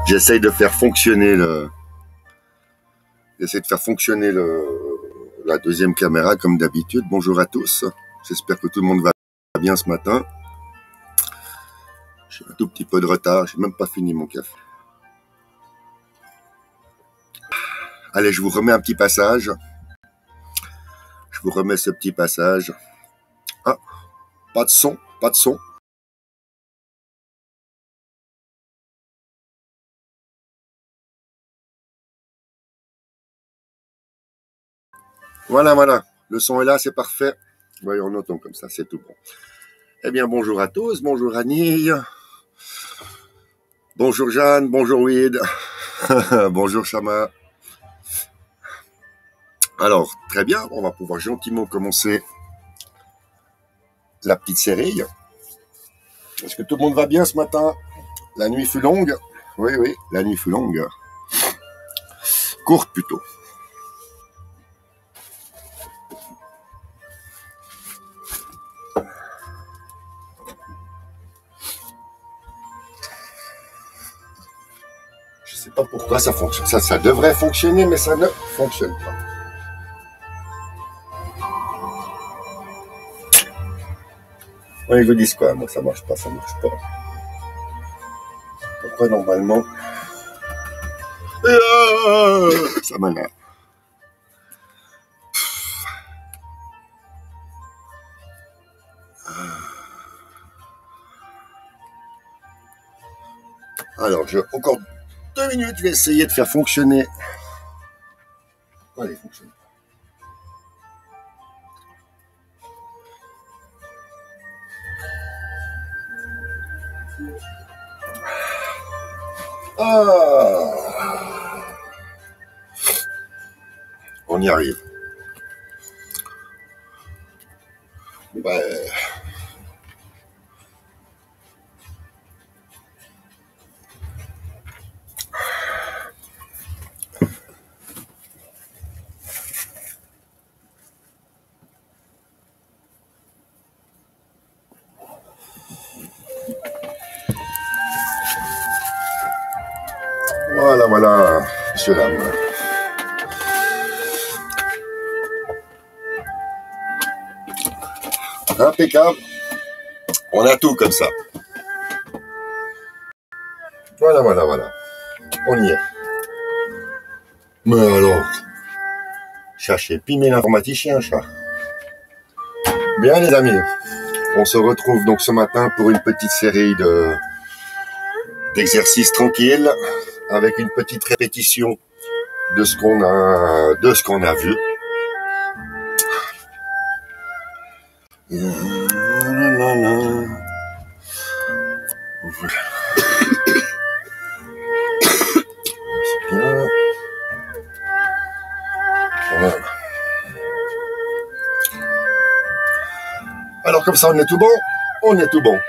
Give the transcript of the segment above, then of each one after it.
J'essaye de faire fonctionner la deuxième caméra comme d'habitude. Bonjour à tous. J'espère que tout le monde va bien ce matin. J'ai un tout petit peu de retard. J'ai même pas fini mon café. Allez, je vous remets un petit passage. Je vous remets ce petit passage. Ah, pas de son, pas de son. Voilà, voilà. Le son est là, c'est parfait. Voyons, on entend comme ça, c'est tout bon. Eh bien, bonjour à tous. Bonjour Annie. Bonjour Jeanne. Bonjour Weed. Bonjour Chama. Alors, très bien. On va pouvoir gentiment commencer la petite série. Est-ce que tout le monde va bien ce matin? La nuit fut longue. Oui, oui, la nuit fut longue. Courte plutôt. Je sais pas pourquoi ça fonctionne. Ça devrait fonctionner, mais ça ne fonctionne pas. Oui, ils vous disent quoi? Moi, ça marche pas, ça marche pas. Pourquoi normalement? Ça m'énerve. Alors, encore 2 minutes, je vais essayer de faire fonctionner. Allez, fonctionne. Ah, on y arrive. Ouais. Voilà, voilà, monsieur, dame. Impeccable. On a tout comme ça. Voilà, voilà, voilà. On y est. Mais alors, cherchez pimer l'informaticien, chat. Bien, les amis, on se retrouve donc ce matin pour une petite série d'exercices tranquilles avec une petite répétition de ce qu'on a vu. Voilà. Voilà. Alors comme ça, on est tout bon? On est tout bon.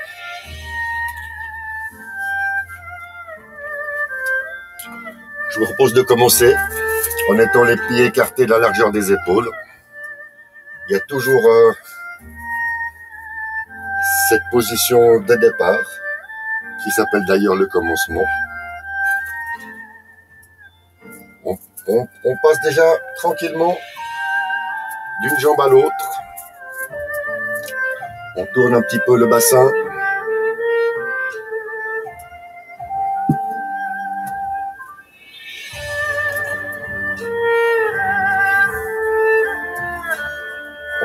Je vous propose de commencer en étant les pieds écartés de la largeur des épaules. Il y a toujours cette position de départ, qui s'appelle d'ailleurs le commencement. On passe déjà tranquillement d'une jambe à l'autre. On tourne un petit peu le bassin.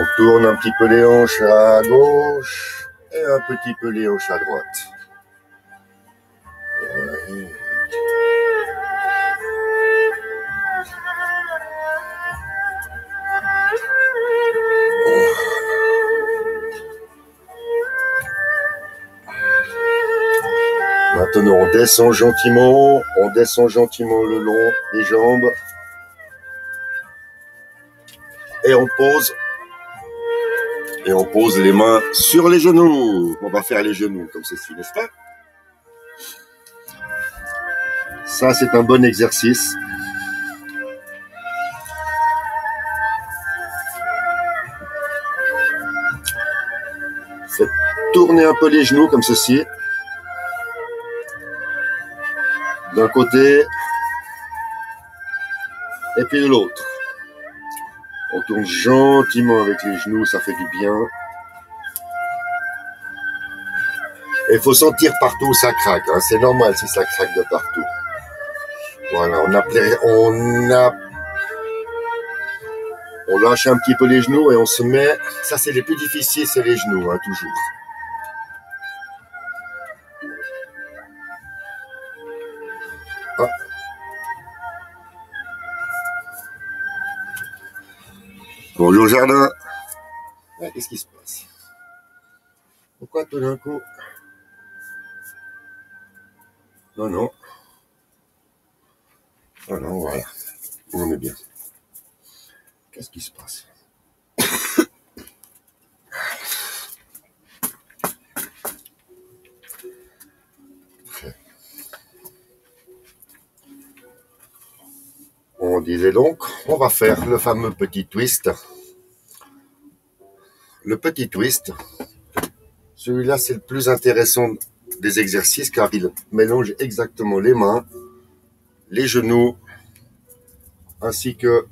On tourne un petit peu les hanches à gauche et un petit peu les hanches à droite. Ouais. Maintenant, on descend gentiment le long des jambes et on pose les mains sur les genoux. On va faire les genoux comme ceci, n'est-ce pas? Ça, c'est un bon exercice. Faites tourner un peu les genoux comme ceci. d'un côté et puis de l'autre. On tourne gentiment avec les genoux, ça fait du bien. Et il faut sentir partout où ça craque, hein. C'est normal si ça craque de partout. Voilà, on lâche un petit peu les genoux et on se met... Ça, c'est les plus difficiles, c'est les genoux, hein, toujours. Ah. Bonjour jardin. Ah, qu'est-ce qui se passe? Pourquoi tout d'un coup? Non, non. Ah non, voilà. On est bien. Qu'est-ce qui se passe? On disait donc, on va faire le fameux petit twist. Le petit twist, celui-là c'est le plus intéressant des exercices car il mélange exactement les mains, les genoux, ainsi que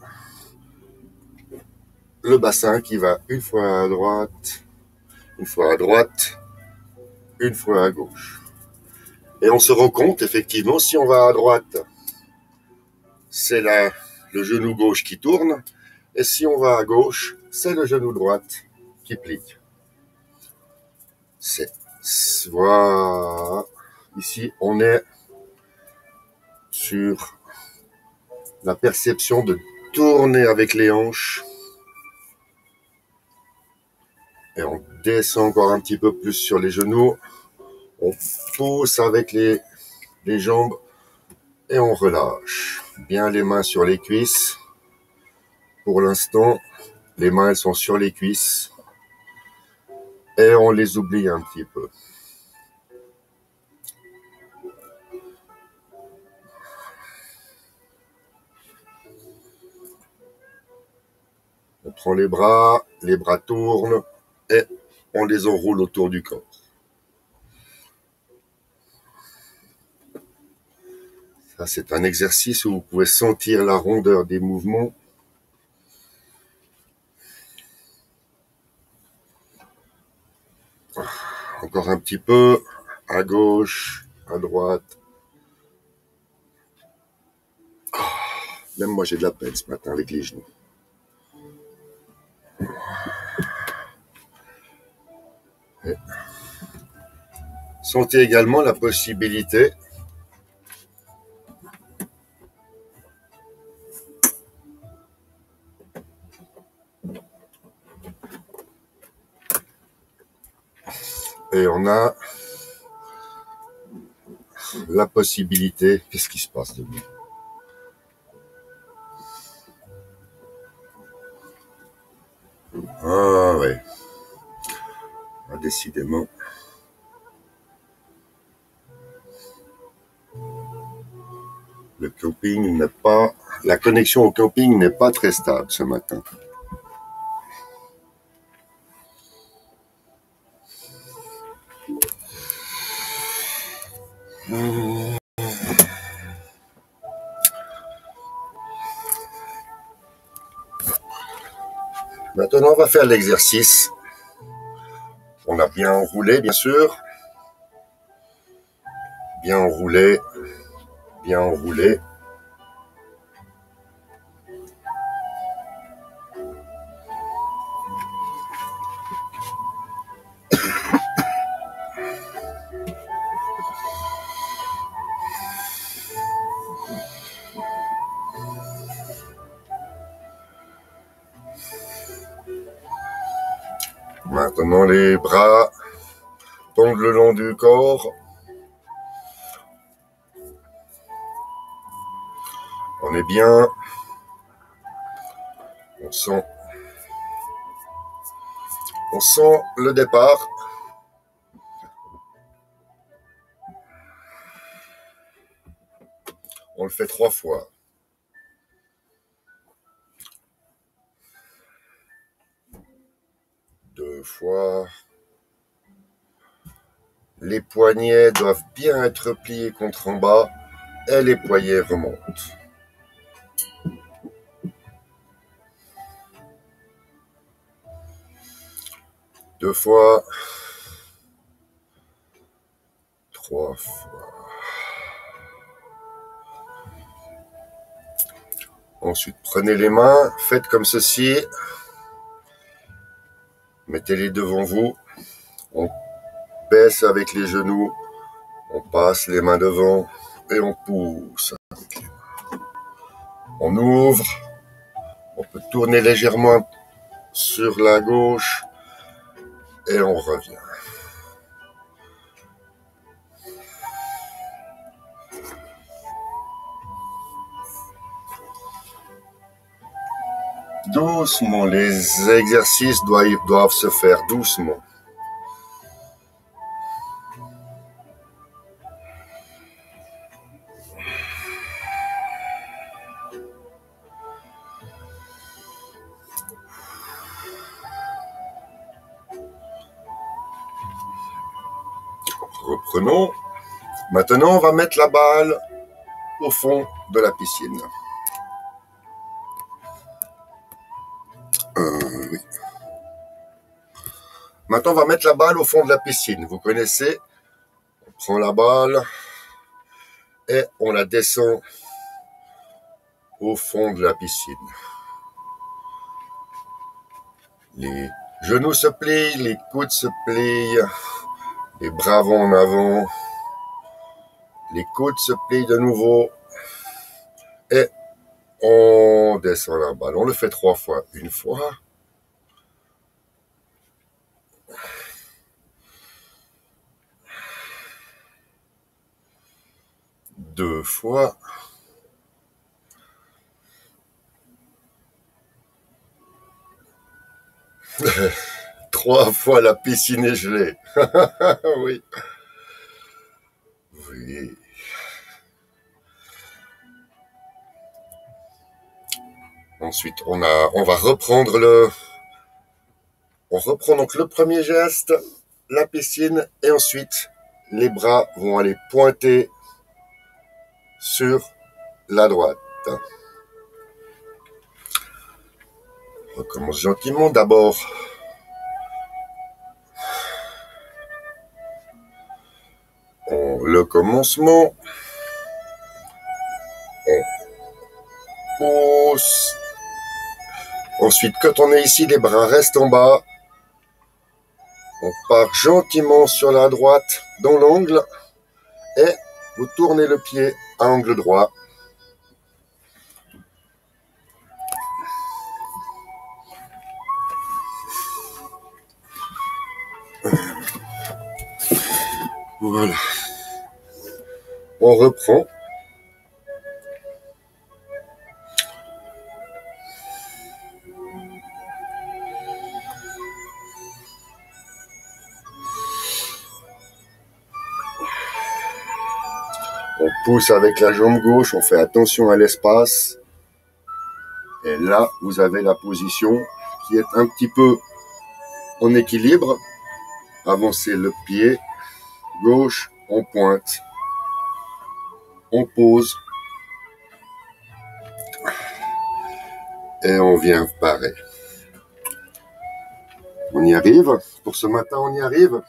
le bassin qui va une fois à droite, une fois à droite, une fois à gauche. Et on se rend compte effectivement, si on va à droite, c'est le genou gauche qui tourne, et si on va à gauche, c'est le genou droite qui plie. Voilà. Ici, on est sur la perception de tourner avec les hanches. Et on descend encore un petit peu plus sur les genoux. On pousse avec les jambes et on relâche. Bien les mains sur les cuisses. Pour l'instant, les mains elles sont sur les cuisses. Et on les oublie un petit peu. On prend les bras tournent et on les enroule autour du corps. Ça, c'est un exercice où vous pouvez sentir la rondeur des mouvements. Encore un petit peu, à gauche, à droite. Même moi, j'ai de la peine ce matin avec les genoux. Et sentez également la possibilité et on a la possibilité... Qu'est-ce qui se passe de nous? Ah ouais. Ah, décidément. Le camping n'est pas... La connexion au camping n'est pas très stable ce matin. Maintenant, on va faire l'exercice. On a bien enroulé, bien sûr. Bien enroulé. Bien enroulé. Maintenant, les bras tombent le long du corps. On est bien. On sent le départ. On le fait 3 fois. 2 fois. Les poignets doivent bien être pliés contre en bas. et les poignets remontent. Deux fois, trois fois. Ensuite, prenez les mains, faites comme ceci. Mettez-les devant vous. On baisse avec les genoux. On passe les mains devant et on pousse. On ouvre. On peut tourner légèrement sur la gauche et on revient. Doucement, les exercices doivent se faire doucement. Reprenons. Maintenant, on va mettre la balle au fond de la piscine. Oui. Maintenant, on va mettre la balle au fond de la piscine. Vous connaissez, on prend la balle et on la descend au fond de la piscine. Les genoux se plient, les coudes se plient, les bras vont en avant, les coudes se plient de nouveau et on descend la balle. On le fait 3 fois. Une fois. Deux fois. Trois fois, la piscine est gelée. Oui. Oui. Ensuite, on va reprendre on reprend donc le premier geste, la piscine, et ensuite, les bras vont aller pointer sur la droite. On recommence gentiment. D'abord, le commencement. On pousse. Ensuite, quand on est ici, les bras restent en bas. On part gentiment sur la droite dans l'angle et vous tournez le pied à angle droit. Voilà. On reprend. On pousse avec la jambe gauche, on fait attention à l'espace. Et là, vous avez la position qui est un petit peu en équilibre. Avancez le pied gauche, on pointe. On pose. Et on vient parer. On y arrive. Pour ce matin, on y arrive.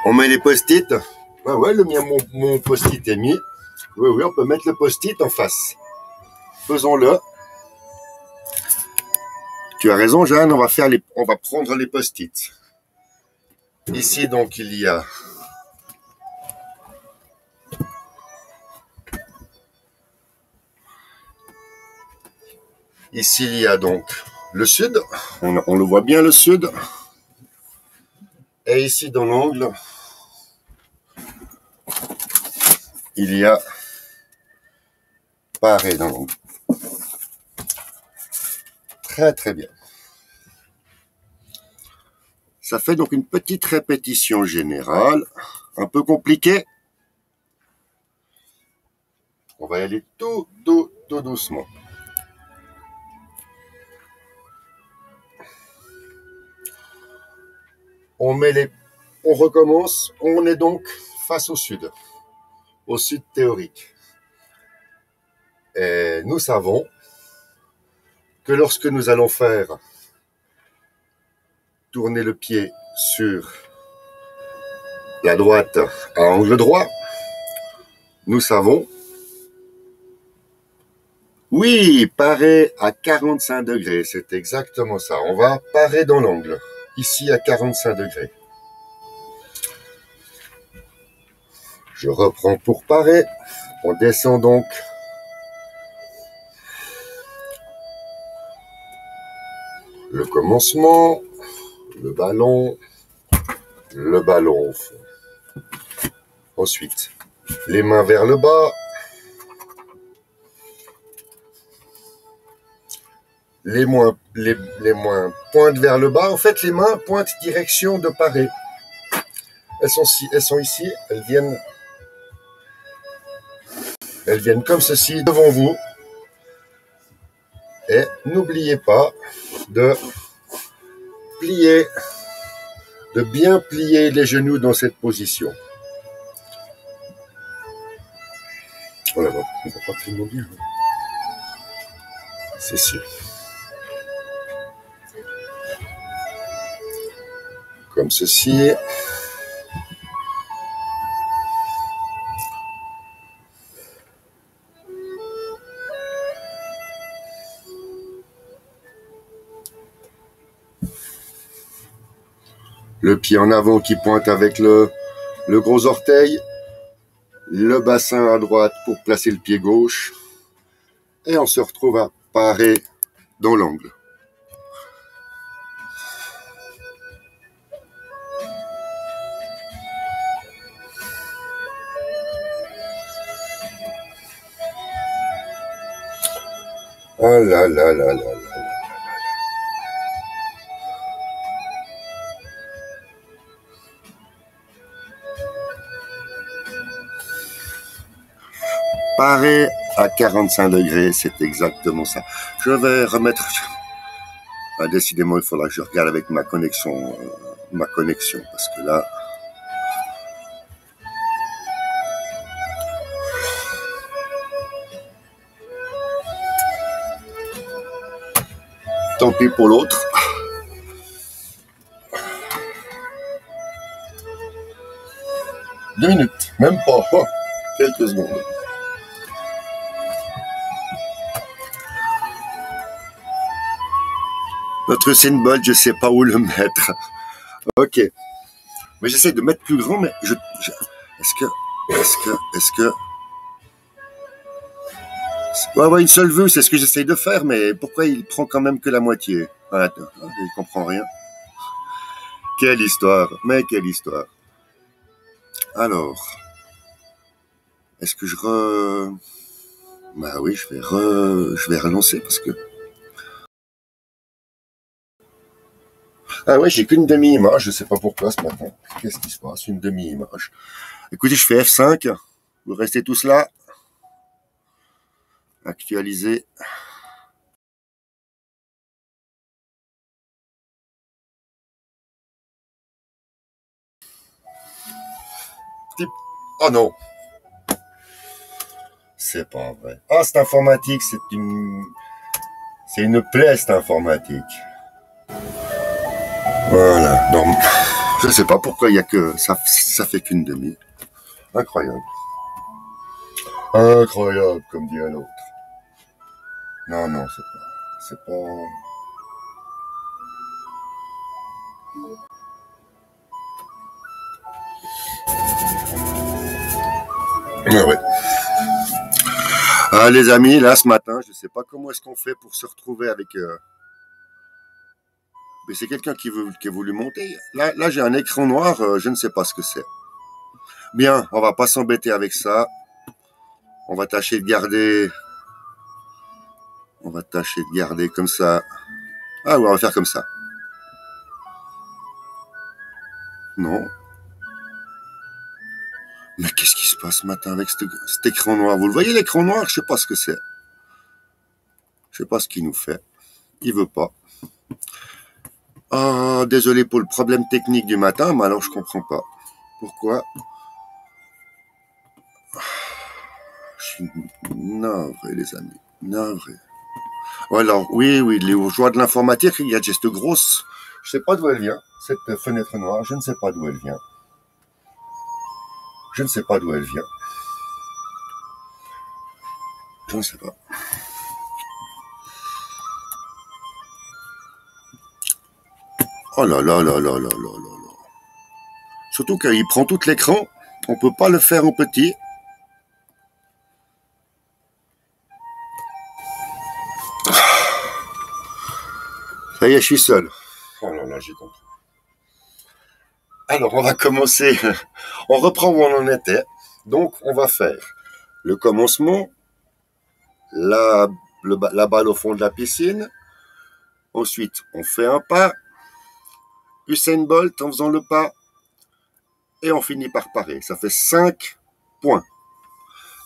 On met les post-it. Ah ouais, le mien, mon post-it est mis. Oui, oui, on peut mettre le post-it en face. Faisons-le. Tu as raison, Jeanne, on va prendre les post-it. Ici, donc, il y a donc le sud. On le voit bien, le sud. Et ici, dans l'angle, il y a pareil dans l'angle. Très, très bien. Ça fait donc une petite répétition générale, un peu compliquée. On va y aller tout doucement. On recommence. On est donc face au sud théorique. Et nous savons que lorsque nous allons faire tourner le pied sur la droite à angle droit, nous savons, oui, parer à 45 degrés, c'est exactement ça. On va parer dans l'angle, ici à 45 degrés. Je reprends pour parer. On descend donc le commencement, le ballon au fond. Ensuite, les mains vers le bas, les mains pointent vers le bas. En fait, les mains pointent direction de parer. Elles sont ici, elles viennent comme ceci devant vous. Et n'oubliez pas de bien plier les genoux dans cette position. On va pas tellement bien. C'est sûr. Comme ceci. Le pied en avant qui pointe avec le gros orteil. Le bassin à droite pour placer le pied gauche. Et on se retrouve à parer dans l'angle. Oh là là là là là. Parer à 45 degrés, c'est exactement ça. Je vais remettre... Ah, décidément, il faudra que je regarde avec ma connexion, parce que là... Tant pis pour l'autre. Deux minutes, même pas. Oh, quelques secondes. Notre symbole, je sais pas où le mettre. Ok. Mais j'essaie de mettre plus grand, mais est-ce que... Ouais, une seule vue, c'est ce que j'essaie de faire, mais pourquoi il prend quand même que la moitié? Ah, attends, il comprend rien. Quelle histoire, mais quelle histoire. Alors, est-ce que Bah oui, je vais relancer parce que... Ah ouais, j'ai qu'une demi-image, je sais pas pourquoi ce matin. Qu'est-ce qui se passe? Une demi-image. Écoutez, je fais F5, vous restez tous là. Actualiser. Oh non! C'est pas vrai. Ah, cette informatique, c'est une plaie, cette informatique. Voilà. Donc, je sais pas pourquoi il y a que ça fait qu'une demi. Incroyable. Incroyable, comme dit un autre. Non, c'est pas. Ah ouais. Ah, les amis, là, ce matin, je sais pas comment est-ce qu'on fait pour se retrouver avec... Mais c'est quelqu'un qui a voulu monter. Là, j'ai un écran noir, je ne sais pas ce que c'est. Bien, on va pas s'embêter avec ça. On va tâcher de garder... comme ça. Ah oui, on va faire comme ça. Non. Mais qu'est-ce qui se passe ce matin avec cet écran noir? Vous le voyez, l'écran noir? Je sais pas ce que c'est. Je sais pas ce qu'il nous fait. Il veut pas. Oh, désolé pour le problème technique du matin, mais alors je comprends pas. Pourquoi? Je suis navré, les amis. Navré. Alors, oui, les joies de l'informatique, il y a cette grosse... Je sais pas d'où elle vient, cette fenêtre noire. Je ne sais pas d'où elle vient. Je ne sais pas d'où elle vient. Je ne sais pas. Oh là là là là là là là là. Surtout qu'il prend tout l'écran. On peut pas le faire en petit. Ça y est, je suis seul. Oh là là, j'ai compris. Alors, on va commencer. On reprend où on en était. Donc, on va faire le commencement, la balle au fond de la piscine. Ensuite, on fait un pas. Usain Bolt en faisant le pas. Et on finit par parer. Ça fait 5 points.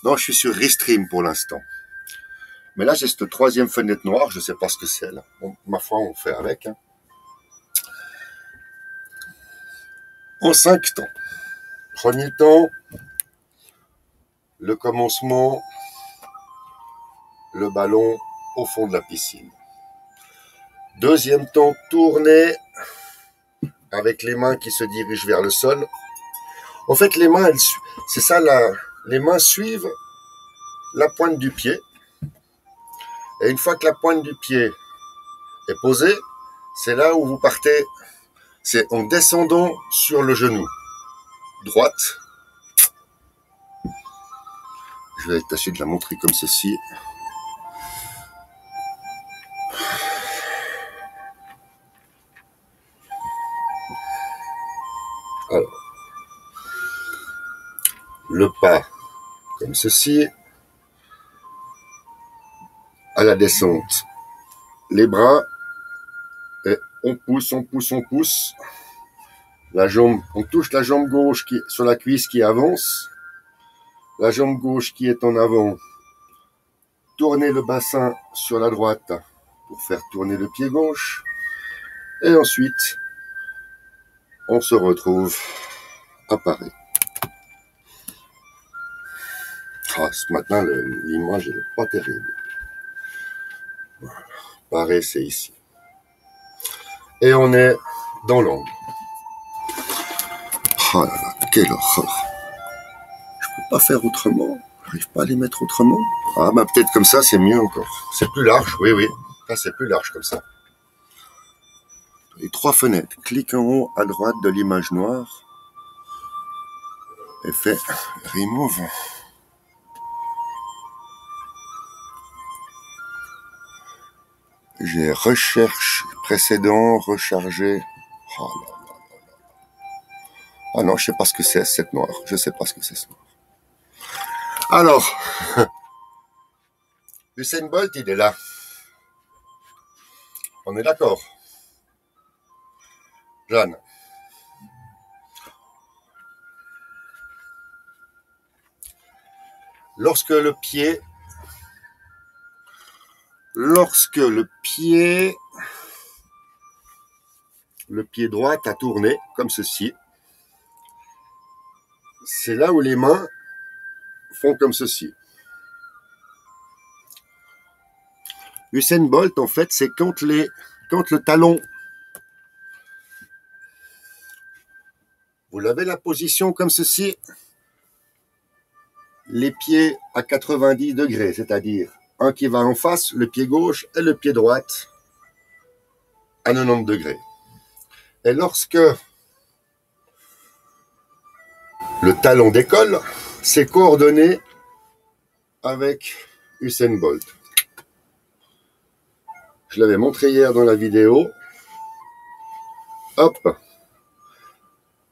Non, je suis sur Restream pour l'instant. Mais là, j'ai cette troisième fenêtre noire. Je ne sais pas ce que c'est, là. Bon, ma foi, on fait avec. Hein. En 5 temps. Premier temps, le commencement, le ballon au fond de la piscine. Deuxième temps, tourner avec les mains qui se dirigent vers le sol. En fait, les mains, c'est ça, les mains suivent la pointe du pied. Et une fois que la pointe du pied est posée, c'est là où vous partez. C'est en descendant sur le genou. Droite. Je vais tâcher de la montrer comme ceci. Alors, le pas comme ceci. À la descente, les bras. Et on pousse, on pousse, on pousse. La jambe, on touche la jambe gauche sur la cuisse qui avance. La jambe gauche qui est en avant. Tournez le bassin sur la droite pour faire tourner le pied gauche. Et ensuite, on se retrouve à parer. Ah, ce matin, l'image n'est pas terrible. Voilà. Parer, c'est ici. Et on est dans l'angle. Oh là là, quelle horreur. Je peux pas faire autrement. J'arrive pas à les mettre autrement. Ah, bah peut-être comme ça, c'est mieux encore. C'est plus large, oui, oui. Là, c'est plus large comme ça. Les 3 fenêtres. Clique en haut à droite de l'image noire. Et fait remove. J'ai recherche précédent, recharger. Oh là là là là. Ah non, je sais pas ce que c'est cette noire. Je sais pas ce que c'est ce noir. Alors, Usain Bolt, il est là. On est d'accord. Jeanne. Lorsque le pied droit a tourné, comme ceci, c'est là où les mains font comme ceci. Usain Bolt, en fait, c'est quand le talon, vous l'avez la position comme ceci, les pieds à 90 degrés, c'est-à-dire un qui va en face, le pied gauche, et le pied droit à 90 degrés. Et lorsque le talon décolle, c'est coordonné avec Usain Bolt. Je l'avais montré hier dans la vidéo. Hop.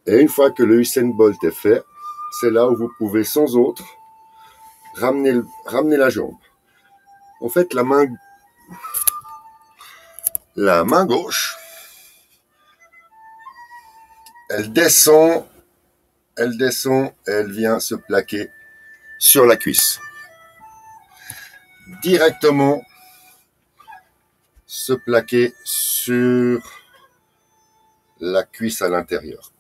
Et une fois que le Usain Bolt est fait, c'est là où vous pouvez sans autre ramener la jambe. En fait, la main gauche, elle descend, et elle vient se plaquer sur la cuisse. Directement se plaquer sur la cuisse à l'intérieur.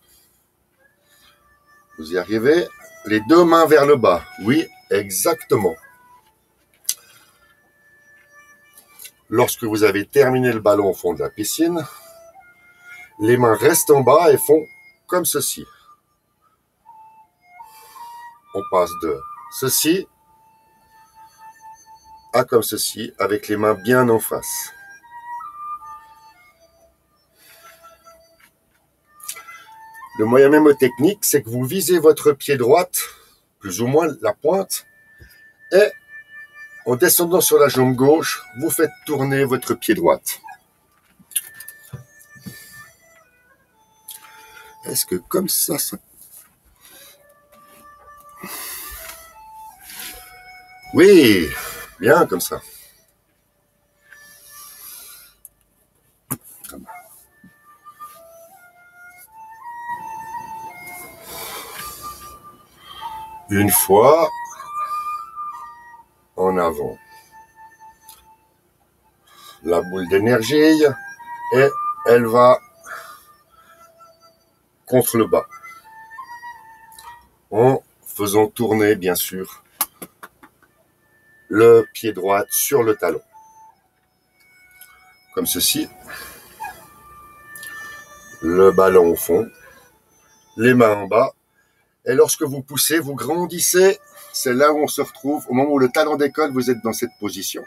Vous y arrivez? Les deux mains vers le bas. Oui, exactement. Lorsque vous avez terminé le ballon au fond de la piscine, les mains restent en bas et font comme ceci. On passe de ceci à comme ceci, avec les mains bien en face. Le moyen mémotechnique, c'est que vous visez votre pied droite, plus ou moins la pointe, et en descendant sur la jambe gauche, vous faites tourner votre pied droite. Est-ce que comme ça... Oui, bien comme ça. Une fois, en avant. La boule d'énergie, et elle va contre le bas. En faisant tourner, bien sûr, le pied droit sur le talon. Comme ceci. Le ballon au fond. Les mains en bas. Et lorsque vous poussez, vous grandissez. C'est là où on se retrouve. Au moment où le talon décolle, vous êtes dans cette position.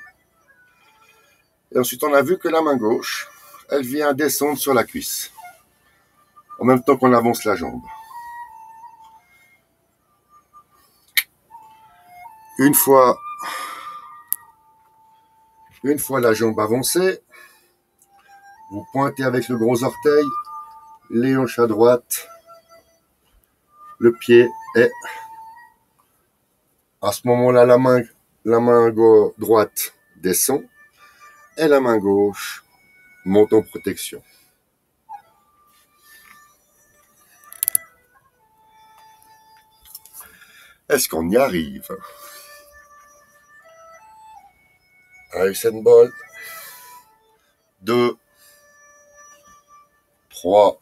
Et ensuite, on a vu que la main gauche, elle vient descendre sur la cuisse. En même temps qu'on avance la jambe. Une fois la jambe avancée, vous pointez avec le gros orteil, les hanches à droite, le pied est... À ce moment-là, la main droite descend et la main gauche monte en protection. Est-ce qu'on y arrive? Usain Bolt. 2, 3,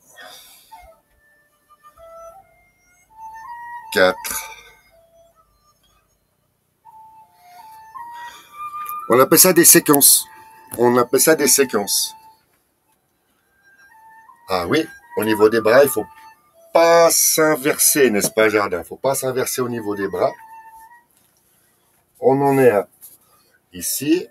4. On appelle ça des séquences. Ah oui, au niveau des bras, il faut pas s'inverser, n'est-ce pas, Jardin? Il faut pas s'inverser au niveau des bras. On en est à ici.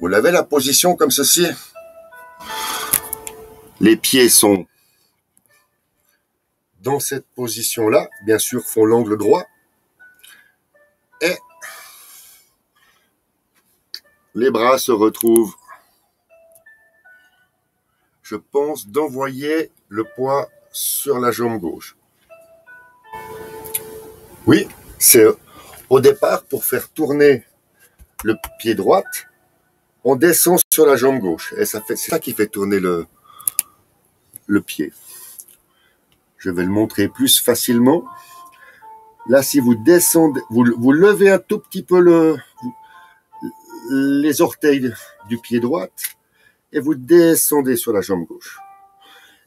Vous l'avez la position comme ceci. Les pieds sont dans cette position-là, bien sûr, font l'angle droit. Et les bras se retrouvent. Je pense d'envoyer le poids sur la jambe gauche. Oui, c'est au départ pour faire tourner le pied droit, on descend sur la jambe gauche. Et c'est ça qui fait tourner le pied. Je vais le montrer plus facilement. Là, si vous descendez, vous levez un tout petit peu les orteils du pied droit et vous descendez sur la jambe gauche.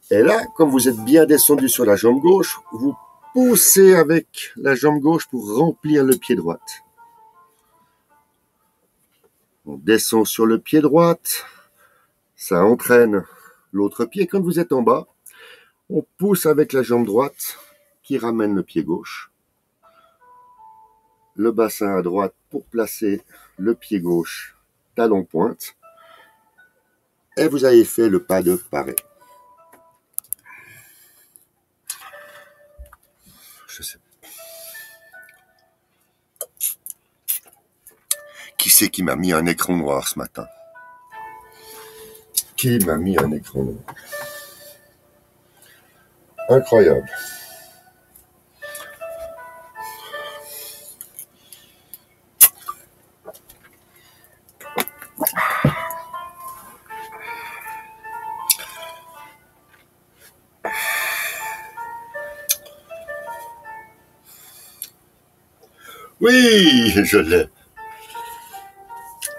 Et là, comme vous êtes bien descendu sur la jambe gauche, vous poussez avec la jambe gauche pour remplir le pied droit. On descend sur le pied droit, ça entraîne l'autre pied. Quand vous êtes en bas, on pousse avec la jambe droite qui ramène le pied gauche. Le bassin à droite pour placer le pied gauche, talon pointe. Et vous avez fait le pas de pareil. Je sais. Qui c'est qui m'a mis un écran noir ce matin? Qui m'a mis un écran noir? Incroyable. Oui, je l'ai.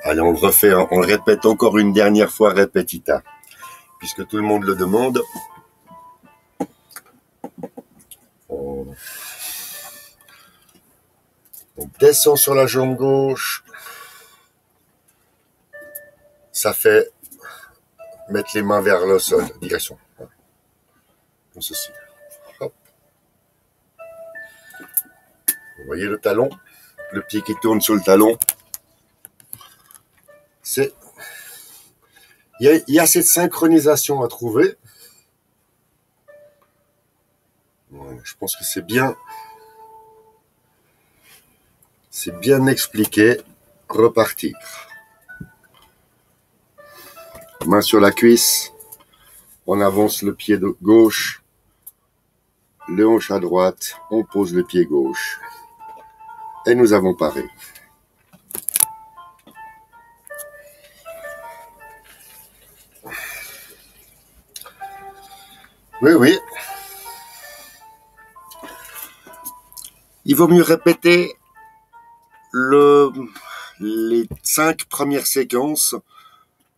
Allez, on le refait, on le répète encore une dernière fois, répétita. Puisque tout le monde le demande. On descend sur la jambe gauche. Ça fait mettre les mains vers le sol, direction. Comme ceci. Hop. Vous voyez le talon, le pied qui tourne sur le talon. Il y a cette synchronisation à trouver. Voilà, je pense que c'est bien expliqué. Repartir. Main sur la cuisse. On avance le pied gauche. Le hanche à droite. On pose le pied gauche. Et nous avons paré. Oui, oui. Il vaut mieux répéter les 5 premières séquences,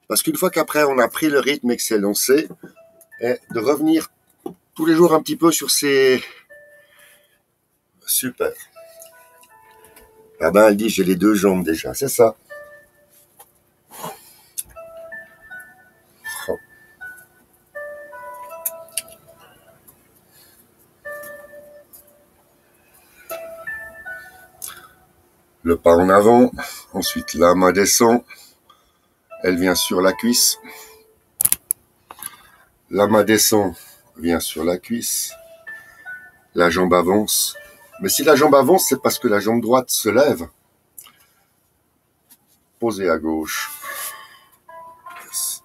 parce qu'une fois qu'après on a pris le rythme et que c'est lancé, et de revenir tous les jours un petit peu sur ces... Super. Ah ben, elle dit, j'ai les 2 jambes déjà, c'est ça. Le pas en avant, ensuite la main descend, elle vient sur la cuisse. La main descend, vient sur la cuisse. La jambe avance. Mais si la jambe avance, c'est parce que la jambe droite se lève. Posée à gauche. Yes.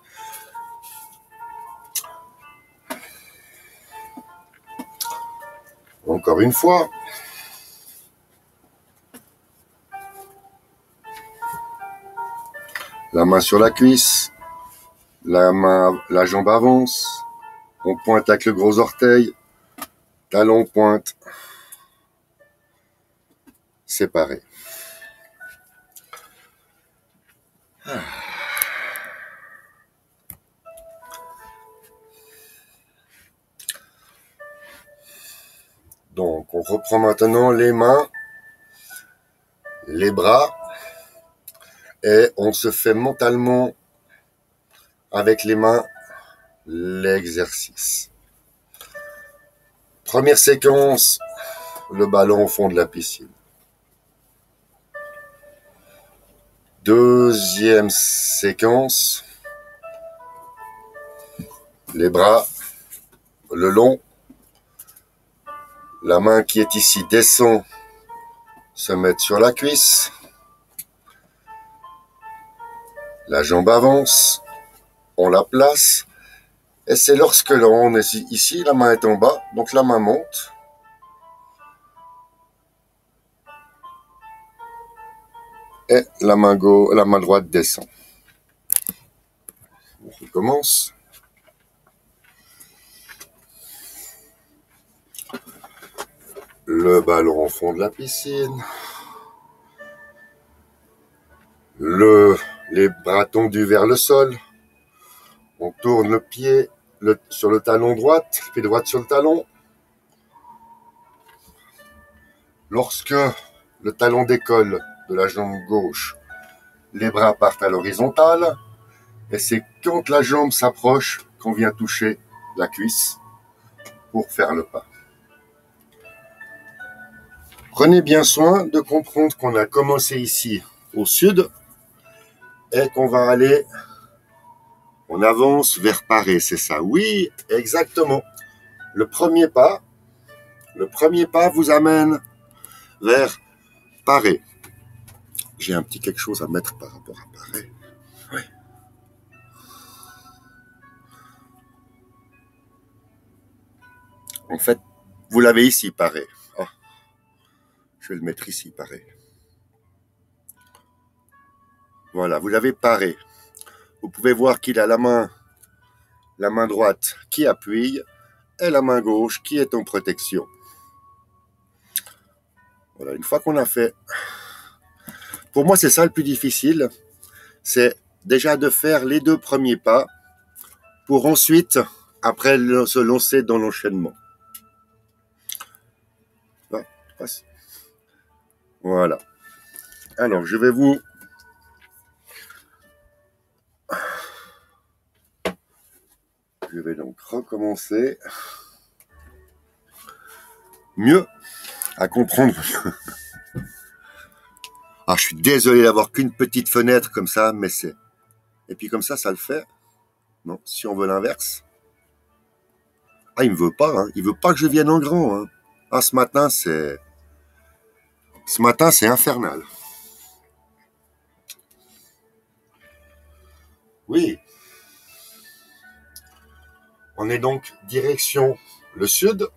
Encore une fois. La main sur la cuisse. La jambe avance. On pointe avec le gros orteil. Talon pointe. Séparé. Donc, on reprend maintenant les mains, les bras, et on se fait mentalement, avec les mains, l'exercice. Première séquence, le ballon au fond de la piscine. Deuxième séquence, les bras, le long. La main qui est ici descend, se met sur la cuisse. La jambe avance, on la place. Et c'est lorsque l'on est ici, la main est en bas, donc la main monte. Et la main droite descend. On recommence. Le ballon au fond de la piscine. Les bras tendus vers le sol. On tourne le pied sur le talon droit, le pied droit sur le talon. Lorsque le talon décolle de la jambe gauche, les bras partent à l'horizontale. Et c'est quand la jambe s'approche qu'on vient toucher la cuisse pour faire le pas. Prenez bien soin de comprendre qu'on a commencé ici au sud et qu'on va aller, on avance vers Paré, c'est ça? Oui, exactement. Le premier pas vous amène vers Paré. J'ai un petit quelque chose à mettre par rapport à Paré. Oui. En fait, vous l'avez ici, Paré. Oh. Je vais le mettre ici, Paré. Voilà, vous l'avez Paré. Vous pouvez voir qu'il a la main droite qui appuie et la main gauche qui est en protection. Voilà, une fois qu'on a fait... Pour moi, c'est ça le plus difficile. c'est déjà de faire les 2 premiers pas pour ensuite, après, se lancer dans l'enchaînement. Voilà. Alors, je vais donc recommencer mieux à comprendre. Ah, je suis désolé d'avoir qu'une petite fenêtre comme ça, mais c'est... Et puis comme ça le fait. Non, si on veut l'inverse. Ah, il me veut pas, hein. Il veut pas que je vienne en grand, hein. Ah, ce matin, c'est infernal. Oui. On est donc direction le sud.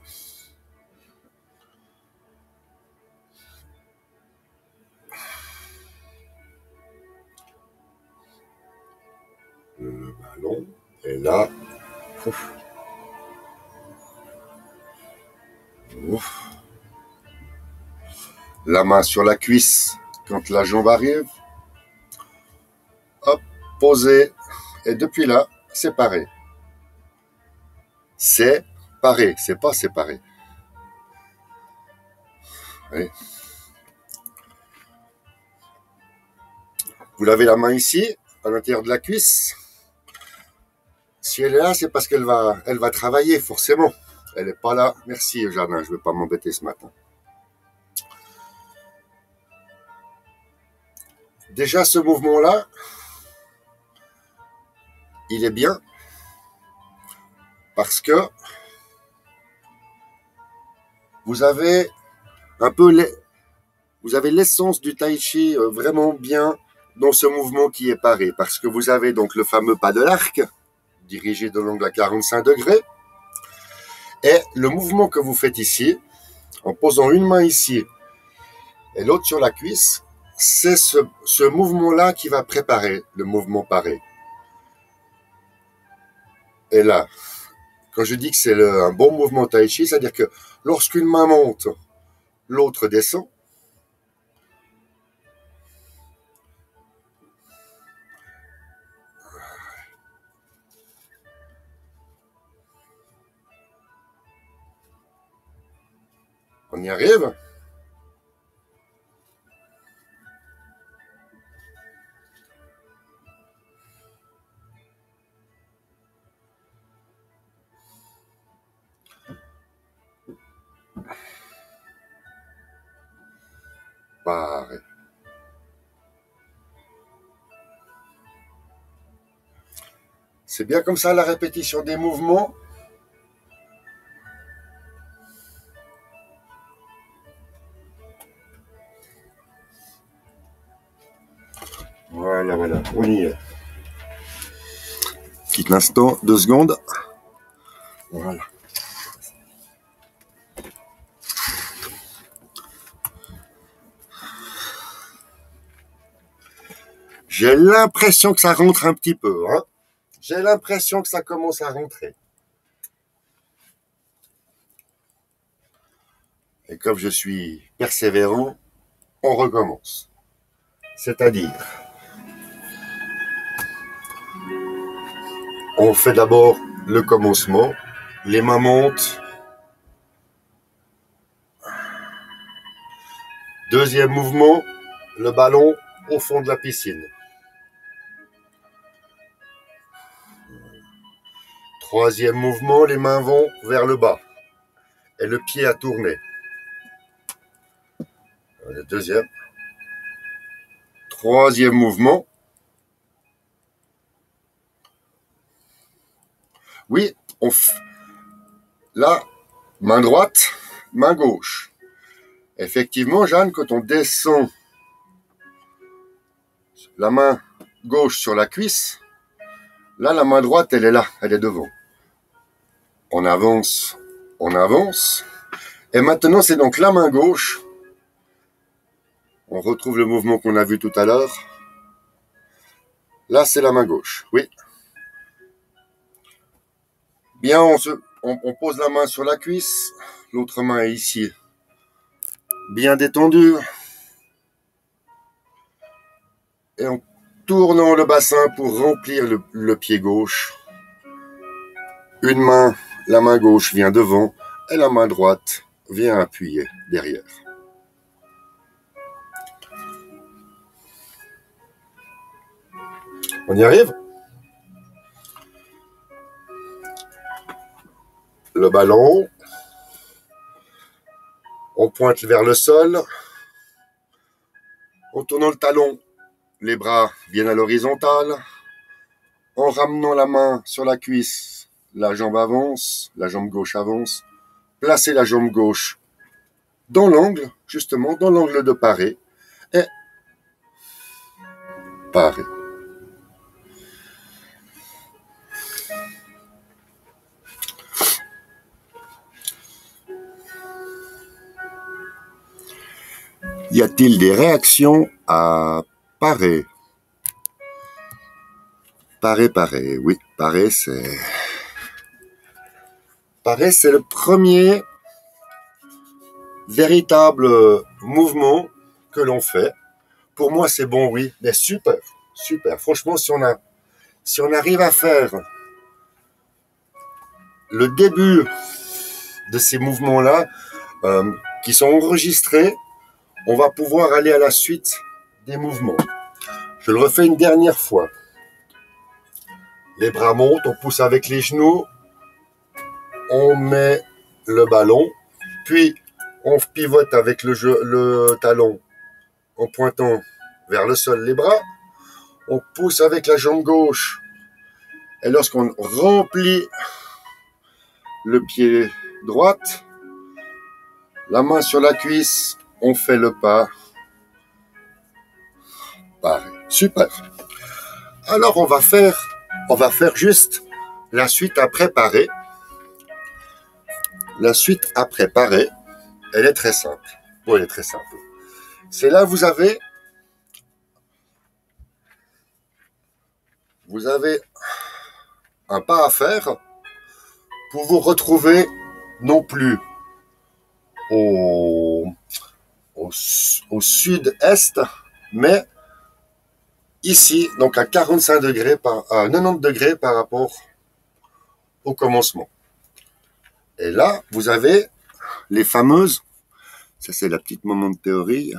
Le ballon est là. Ouf. Ouf. La main sur la cuisse quand la jambe arrive. Hop, posé. Et depuis là, séparé. Séparé, c'est pas séparé. Oui. Vous lavez la main ici, à l'intérieur de la cuisse. Si elle est là, c'est parce qu'elle va travailler, forcément. Elle n'est pas là. Merci, Jardin, je ne vais pas m'embêter ce matin. Déjà, ce mouvement-là, il est bien parce que vous avez l'essence du tai chi vraiment bien dans ce mouvement qui est paré. Parce que vous avez donc le fameux pas de l'arc, dirigé de l'angle à 45 degrés. Et le mouvement que vous faites ici, en posant une main ici et l'autre sur la cuisse, c'est ce mouvement-là qui va préparer le mouvement paré. Et là, quand je dis que c'est un bon mouvement tai chi, c'est-à-dire que lorsqu'une main monte, l'autre descend. On y arrive. Pareil. C'est bien comme ça la répétition des mouvements. Voilà, on y est. Petit instant, 2 secondes. Voilà. J'ai l'impression que ça rentre un petit peu, hein. J'ai l'impression que ça commence à rentrer. Et comme je suis persévérant, on recommence. C'est-à-dire, on fait d'abord le commencement, les mains montent. Deuxième mouvement, le ballon au fond de la piscine. Troisième mouvement, les mains vont vers le bas et le pied à tourner. Le deuxième. Troisième mouvement. Oui, là, main droite, main gauche. Effectivement, Jeanne, quand on descend la main gauche sur la cuisse, là, la main droite, elle est là, elle est devant. On avance. Et maintenant, c'est donc la main gauche. On retrouve le mouvement qu'on a vu tout à l'heure. Là, c'est la main gauche, oui. Bien, on pose la main sur la cuisse. L'autre main est ici. Bien détendue. Et tournons le bassin pour remplir le pied gauche. Une main, la main gauche vient devant et la main droite vient appuyer derrière. On y arrive? Le ballon, on pointe vers le sol, en tournant le talon, les bras viennent à l'horizontale, en ramenant la main sur la cuisse, la jambe avance, la jambe gauche avance, placez la jambe gauche dans l'angle, justement, dans l'angle de paré, et paré. Y a-t-il des réactions à paré? Paré, oui, paré, c'est le premier véritable mouvement que l'on fait. Pour moi, c'est bon, oui, mais super. Franchement, si on arrive à faire le début de ces mouvements-là, qui sont enregistrés, on va pouvoir aller à la suite des mouvements. Je le refais une dernière fois. Les bras montent, on pousse avec les genoux, on met le ballon, puis on pivote avec le talon en pointant vers le sol les bras, on pousse avec la jambe gauche, et lorsqu'on remplit le pied droite, la main sur la cuisse, on fait le pas. Pareil. Super. Alors on va faire juste la suite à préparer. La suite à préparer, elle est très simple. Oui, elle est très simple. C'est là vous avez un pas à faire pour vous retrouver non plus au sud-est, mais ici, donc à 45 degrés à 90 degrés par rapport au commencement. Et là, vous avez les fameuses, ça c'est la petite moment de théorie,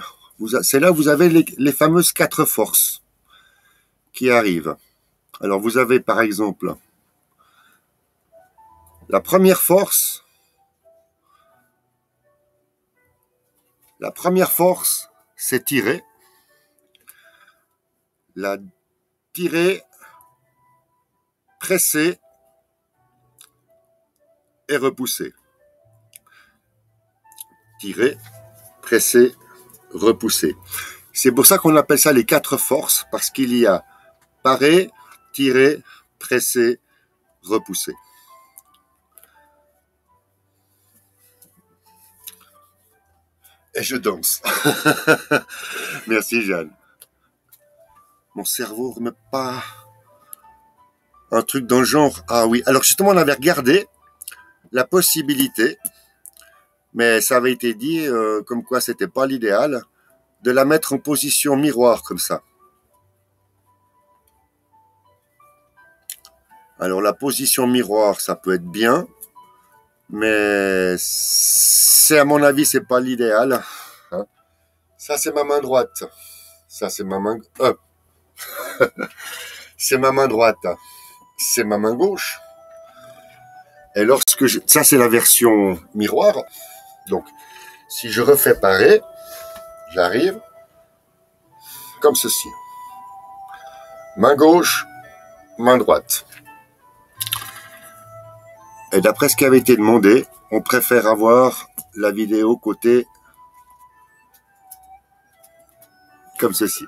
c'est là où vous avez les fameuses 4 forces qui arrivent. Alors vous avez par exemple la première force, c'est tirer. La tirer, presser et repousser. Tirer, presser, repousser. C'est pour ça qu'on appelle ça les 4 forces, parce qu'il y a parer, tirer, presser, repousser. Et je danse. Merci Jeanne. Mon cerveau ne remet pas un truc dans le genre. Ah oui, alors justement on avait regardé la possibilité, mais ça avait été dit comme quoi c'était pas l'idéal, de la mettre en position miroir comme ça. Alors la position miroir, ça peut être bien, mais c'est à mon avis c'est pas l'idéal. Hein. Ça c'est ma main droite. Ça c'est ma main. C'est ma main droite. C'est ma main gauche. Et ça c'est la version miroir. Donc si je refais pareil, j'arrive comme ceci. Main gauche, main droite. Et d'après ce qui avait été demandé, on préfère avoir la vidéo côté comme ceci.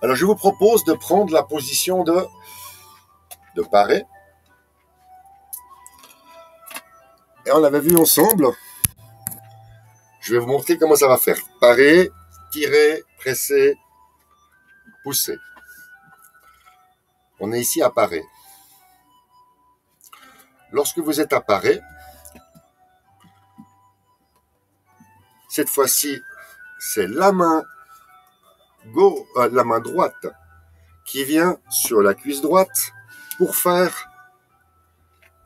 Alors je vous propose de prendre la position de parer. Et on l'avait vu ensemble. Je vais vous montrer comment ça va faire. Parer, tirer, presser, pousser. On est ici à parer. Lorsque vous êtes à parer, cette fois-ci, c'est la main droite qui vient sur la cuisse droite pour faire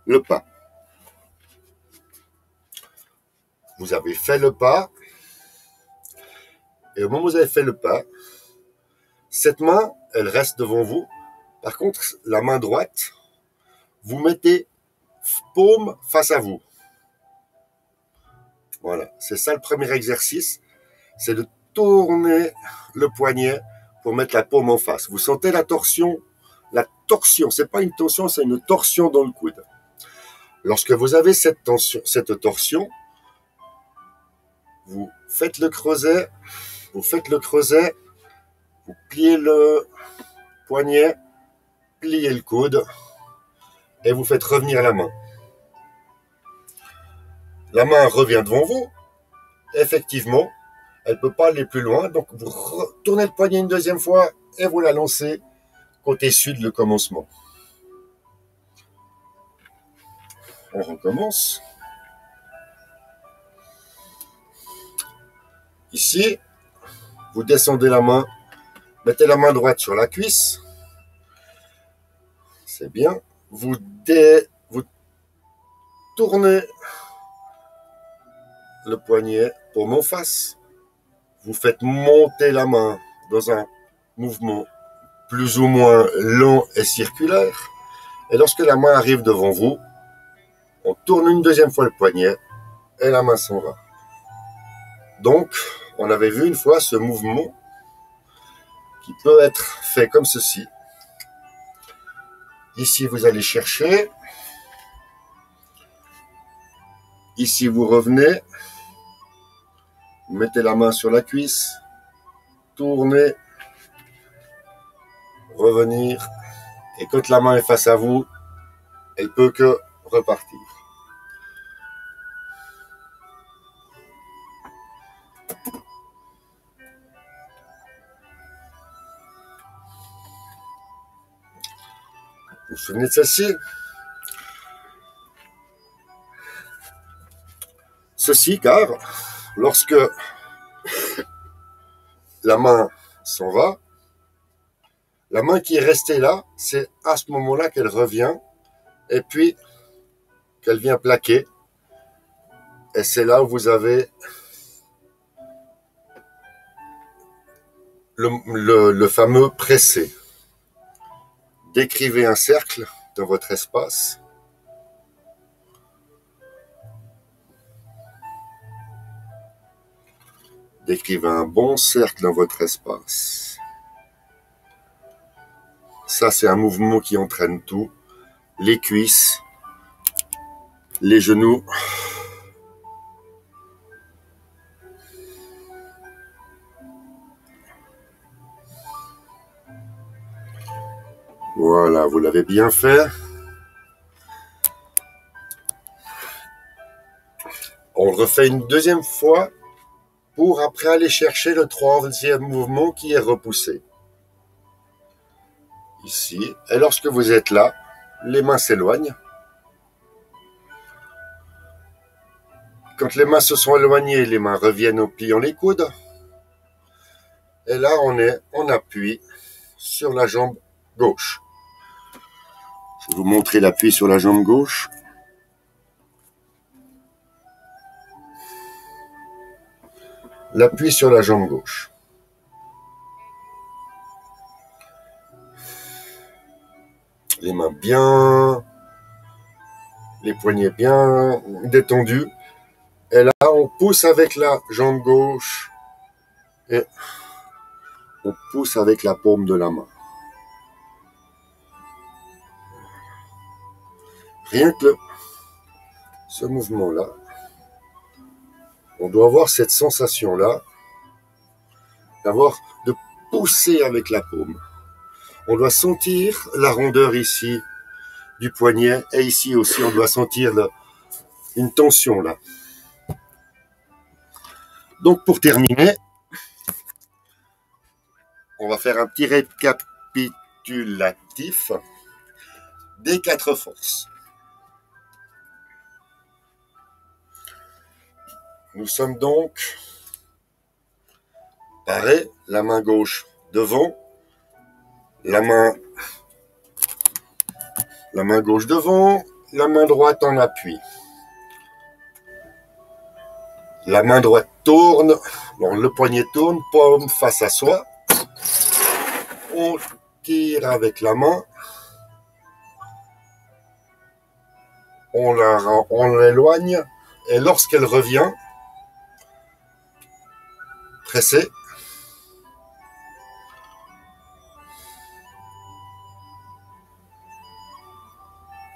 le pas. Vous avez fait le pas, et au moment où vous avez fait le pas, cette main, elle reste devant vous. Par contre, la main droite, vous mettez paume face à vous. Voilà, c'est ça le premier exercice, c'est de tourner le poignet pour mettre la paume en face. Vous sentez la torsion, c'est pas une tension, c'est une torsion dans le coude. Lorsque vous avez cette torsion, vous faites le creuset, vous pliez le poignet, pliez le coude et vous faites revenir la main. La main revient devant vous. Effectivement, elle ne peut pas aller plus loin. Donc, vous tournez le poignet une deuxième fois et vous la lancez côté sud, le commencement. On recommence. Ici, vous descendez la main, mettez la main droite sur la cuisse. C'est bien. Vous tournez le poignet paume en face. Vous faites monter la main dans un mouvement plus ou moins lent et circulaire. Et lorsque la main arrive devant vous, on tourne une deuxième fois le poignet et la main s'en va. Donc, on avait vu une fois ce mouvement qui peut être fait comme ceci. Ici, vous allez chercher. Ici, vous revenez. Vous mettez la main sur la cuisse. Tournez. Revenir. Et quand la main est face à vous, elle peut que repartir. Vous vous souvenez de ceci? Ceci car lorsque la main s'en va, la main qui est restée là, c'est à ce moment-là qu'elle revient et puis qu'elle vient plaquer. Et c'est là où vous avez le fameux pressé. Décrivez un cercle dans votre espace. Décrivez un bon cercle dans votre espace. Ça, c'est un mouvement qui entraîne tout. Les cuisses, les genoux. Voilà, vous l'avez bien fait. On refait une deuxième fois pour après aller chercher le troisième mouvement qui est repoussé. Ici. Et lorsque vous êtes là, les mains s'éloignent. Quand les mains se sont éloignées, les mains reviennent en pliant les coudes. Et là, on appuie sur la jambe gauche. Je vais vous montrer l'appui sur la jambe gauche. L'appui sur la jambe gauche. Les mains bien, les poignets bien détendus. Et là, on pousse avec la jambe gauche et on pousse avec la paume de la main. Rien que ce mouvement-là, on doit avoir cette sensation-là de pousser avec la paume. On doit sentir la rondeur ici du poignet et ici aussi on doit sentir une tension là. Donc pour terminer, on va faire un petit récapitulatif des 4 forces. Nous sommes donc Pareil, la main gauche devant, la main gauche devant, la main droite en appui. La main droite tourne, alors le poignet tourne, paume face à soi. On tire avec la main. On l'éloigne. Et lorsqu'elle revient, pressez.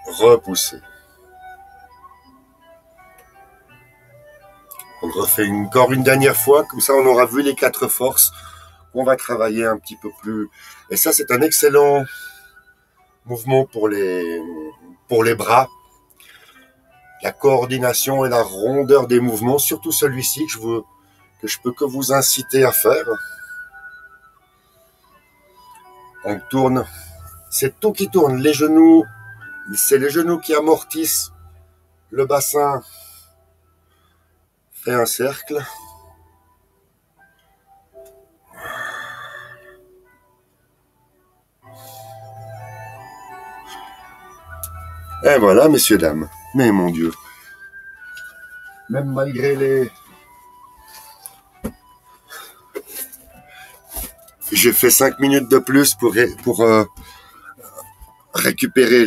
Repoussez. On le refait encore une dernière fois, comme ça on aura vu les 4 forces qu'on va travailler un petit peu plus. Et ça, c'est un excellent mouvement pour les bras. La coordination et la rondeur des mouvements, surtout celui-ci que je peux que vous inciter à faire. On tourne, c'est tout qui tourne, les genoux, c'est les genoux qui amortissent le bassin. Fait un cercle. Et voilà, messieurs, dames. Mais mon Dieu. Même malgré les... J'ai fait 5 minutes de plus pour récupérer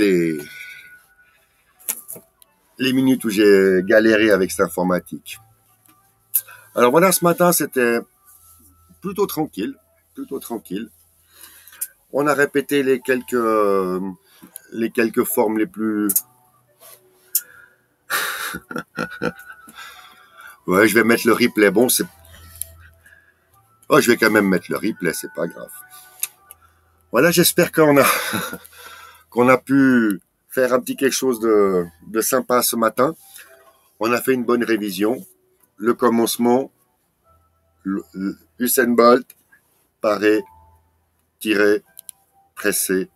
les minutes où j'ai galéré avec cette informatique. Alors voilà, ce matin, c'était plutôt tranquille. On a répété les quelques formes les plus... Ouais, je vais mettre le replay. Bon, c'est... Oh, je vais quand même mettre le replay, c'est pas grave. Voilà, j'espère qu'on a pu faire un petit quelque chose de sympa ce matin. On a fait une bonne révision. Le commencement, Usain Bolt, parer, tirer, presser,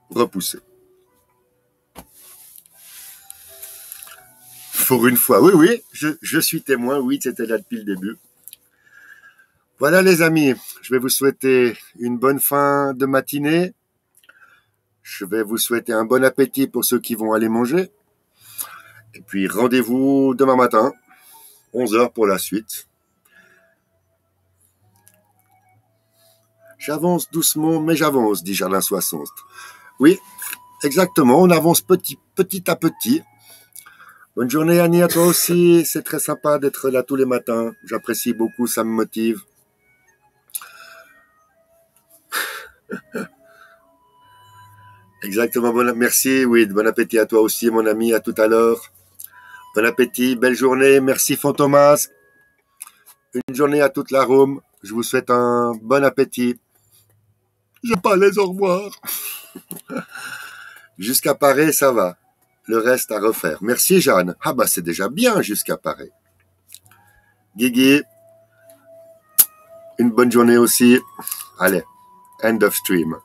repousser. Pour une fois, oui, je suis témoin, oui, c'était là depuis le début. Voilà les amis, je vais vous souhaiter une bonne fin de matinée. Je vais vous souhaiter un bon appétit pour ceux qui vont aller manger. Et puis rendez-vous demain matin, 11h pour la suite. J'avance doucement, mais j'avance, dit Jardin 60. Oui, exactement, on avance petit à petit. Bonne journée Annie, à toi aussi. C'est très sympa d'être là tous les matins. J'apprécie beaucoup, ça me motive. Exactement, merci, oui, bon appétit à toi aussi, mon ami, à tout à l'heure. Bon appétit, belle journée, merci Fantomas. Une journée à toute la Rome. Je vous souhaite un bon appétit. J'ai pas les au revoir. Jusqu'à Paris, ça va. Le reste à refaire. Merci Jeanne. Ah bah c'est déjà bien jusqu'à Paris. Guigui, une bonne journée aussi. Allez, end of stream.